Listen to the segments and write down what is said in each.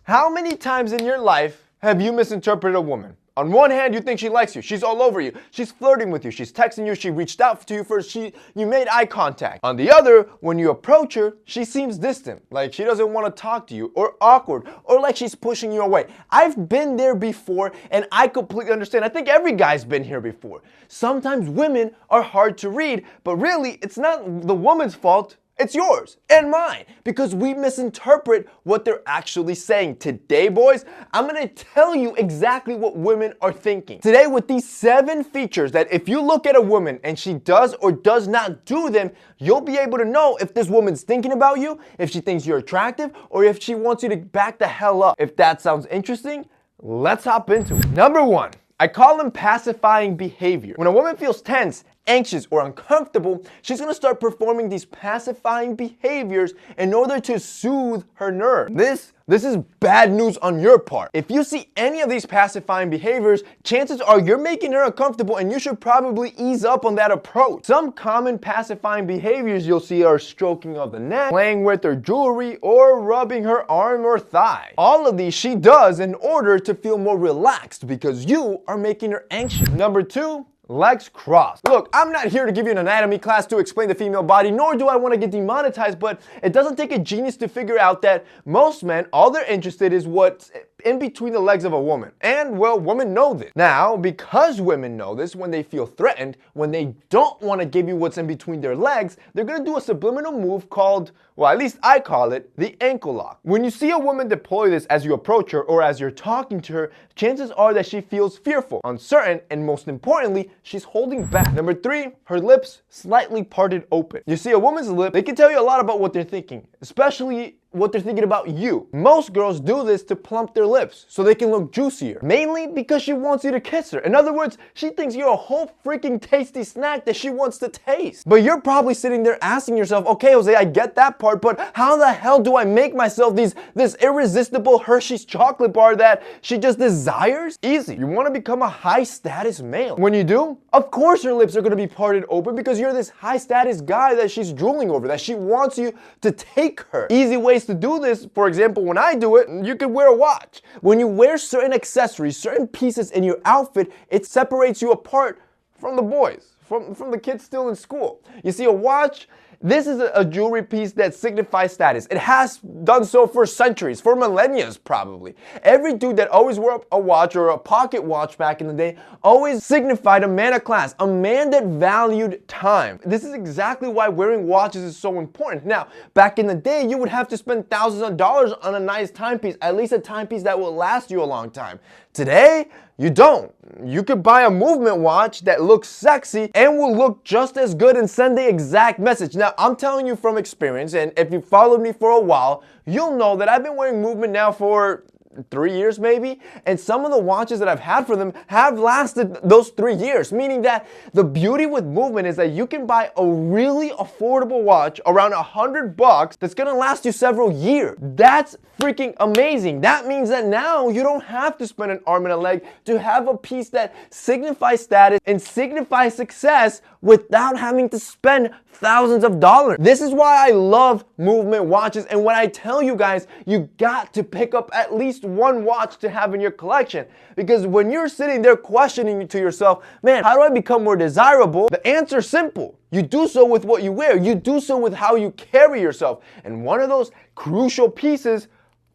How many times in your life have you misinterpreted a woman? On one hand, you think she likes you. She's all over you. She's flirting with you. She's texting you. She reached out to you first. You made eye contact. On the other, when you approach her, she seems distant. Like she doesn't want to talk to you, or awkward, or like she's pushing you away. I've been there before, and I completely understand. I think every guy's been here before. Sometimes women are hard to read, but really, it's not the woman's fault. It's yours and mine because we misinterpret what they're actually saying. Today, boys, I'm going to tell you exactly what women are thinking. Today, with these 7 features that if you look at a woman and she does or does not do them, you'll be able to know if this woman's thinking about you, if she thinks you're attractive, or if she wants you to back the hell up. If that sounds interesting, let's hop into it. Number 1. I call them pacifying behavior. When a woman feels tense, anxious, or uncomfortable, she's going to start performing these pacifying behaviors in order to soothe her nerves. This is bad news on your part. If you see any of these pacifying behaviors, chances are you're making her uncomfortable and you should probably ease up on that approach. Some common pacifying behaviors you'll see are stroking of the neck, playing with her jewelry, or rubbing her arm or thigh. All of these she does in order to feel more relaxed because you are making her anxious. Number 2, legs crossed. Look, I'm not here to give you an anatomy class to explain the female body, nor do I want to get demonetized, but it doesn't take a genius to figure out that most men, all they're interested is what's in between the legs of a woman. And, well, women know this. Now, because women know this, when they feel threatened, when they don't want to give you what's in between their legs, they're going to do a subliminal move called, well, at least I call it, the ankle lock. When you see a woman deploy this as you approach her or as you're talking to her, chances are that she feels fearful, uncertain, and most importantly, she's holding back. Number 3, her lips slightly parted open. You see a woman's lip, they can tell you a lot about what they're thinking, especially what they're thinking about you. Most girls do this to plump their lips so they can look juicier, mainly because she wants you to kiss her. In other words, she thinks you're a whole freaking tasty snack that she wants to taste. But you're probably sitting there asking yourself, okay, Jose, I get that part, but how the hell do I make myself this irresistible Hershey's chocolate bar that she just desires? Easy. You want to become a high status male. When you do, of course her lips are going to be parted open because you're this high status guy that she's drooling over, that she wants you to take her. Easy ways to do this, for example, when I do it, you could wear a watch. When you wear certain accessories, certain pieces in your outfit, it separates you apart from the boys, from the kids still in school. You see, a watch, this is a jewelry piece that signifies status. It has done so for centuries, for millennia probably. Every dude that always wore a watch or a pocket watch back in the day always signified a man of class, a man that valued time. This is exactly why wearing watches is so important. Now, back in the day, you would have to spend thousands of dollars on a nice timepiece, at least a timepiece that will last you a long time. Today, you don't. You could buy a movement watch that looks sexy and will look just as good and send the exact message. Now, I'm telling you from experience, and if you followed me for a while, you'll know that I've been wearing movement now for 3 years maybe, and some of the watches that I've had for them have lasted those 3 years, meaning that the beauty with movement is that you can buy a really affordable watch around $100 that's gonna last you several years. That's freaking amazing. That means that now you don't have to spend an arm and a leg to have a piece that signifies status and signifies success without having to spend thousands of dollars. This is why I love movement watches, and when I tell you guys, you got to pick up at least one watch to have in your collection, because when you're sitting there questioning to yourself, man, how do I become more desirable? The answer is simple. You do so with what you wear. You do so with how you carry yourself, and one of those crucial pieces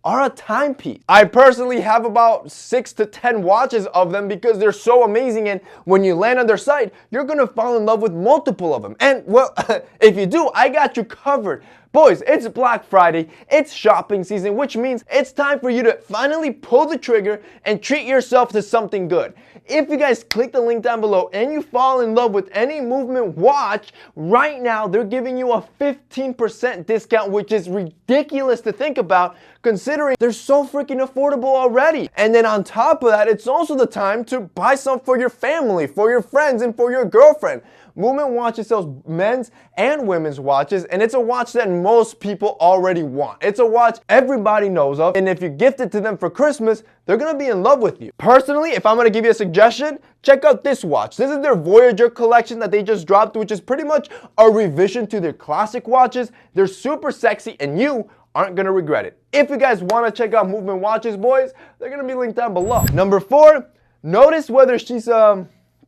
are a timepiece. I personally have about 6 to 10 watches of them because they're so amazing, and when you land on their site, you're gonna fall in love with multiple of them. And well, if you do, I got you covered. Boys, it's Black Friday, it's shopping season, which means it's time for you to finally pull the trigger and treat yourself to something good. If you guys click the link down below and you fall in love with any movement watch, right now they're giving you a 15% discount, which is ridiculous to think about considering they're so freaking affordable already. And then on top of that, it's also the time to buy some for your family, for your friends, and for your girlfriend. Movement Watches sells men's and women's watches, and it's a watch that most people already want. It's a watch everybody knows of, and if you gift it to them for Christmas, they're gonna be in love with you. Personally, if I'm gonna give you a suggestion, check out this watch. This is their Voyager collection that they just dropped, which is pretty much a revision to their classic watches. They're super sexy, and you aren't gonna regret it. If you guys wanna check out movement watches, boys, they're gonna be linked down below. Number 4, notice whether she's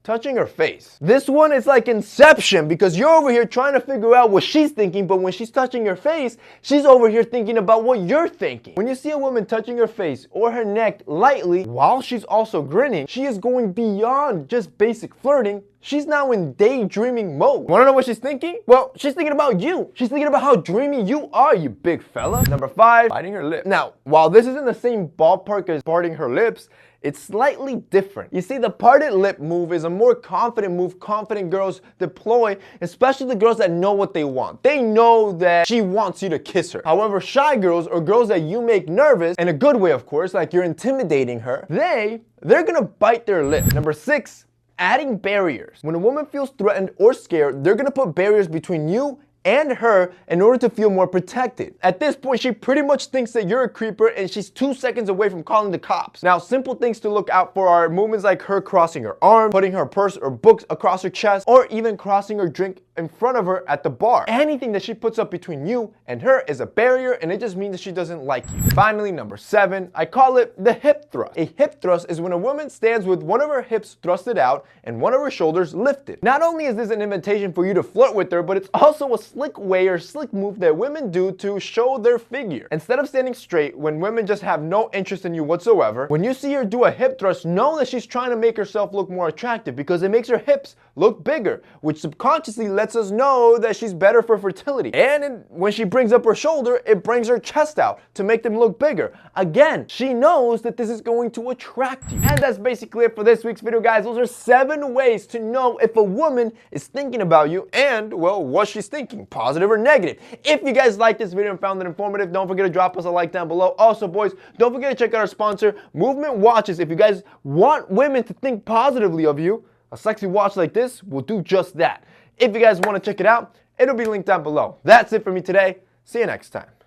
touching her face. This one is like Inception because you're over here trying to figure out what she's thinking, but when she's touching your face, she's over here thinking about what you're thinking. When you see a woman touching her face or her neck lightly while she's also grinning, she is going beyond just basic flirting. She's now in daydreaming mode. Wanna know what she's thinking? Well, she's thinking about you. She's thinking about how dreamy you are, you big fella. Number 5, biting her lip. Now, while this is in the same ballpark as parting her lips, it's slightly different. You see, the parted lip move is a more confident move confident girls deploy, especially the girls that know what they want. They know that she wants you to kiss her. However, shy girls or girls that you make nervous, in a good way of course, like you're intimidating her, they're gonna bite their lip. Number 6, adding barriers. When a woman feels threatened or scared, they're gonna put barriers between you and her in order to feel more protected. At this point, she pretty much thinks that you're a creeper and she's 2 seconds away from calling the cops. Now, simple things to look out for are movements like her crossing her arm, putting her purse or books across her chest, or even crossing her drink in front of her at the bar. Anything that she puts up between you and her is a barrier, and it just means that she doesn't like you. Finally, number 7, I call it the hip thrust. A hip thrust is when a woman stands with one of her hips thrusted out and one of her shoulders lifted. Not only is this an invitation for you to flirt with her, but it's also a slick way or slick move that women do to show their figure. Instead of standing straight when women just have no interest in you whatsoever, when you see her do a hip thrust, know that she's trying to make herself look more attractive because it makes her hips look bigger, which subconsciously lets us know that she's better for fertility. And when she brings up her shoulder, it brings her chest out to make them look bigger. Again, she knows that this is going to attract you. And that's basically it for this week's video, guys. Those are 7 ways to know if a woman is thinking about you and, well, what she's thinking, positive or negative. If you guys liked this video and found it informative, don't forget to drop us a like down below. Also, boys, don't forget to check out our sponsor, Movement Watches. If you guys want women to think positively of you, a sexy watch like this will do just that. If you guys want to check it out, it'll be linked down below. That's it for me today. See you next time.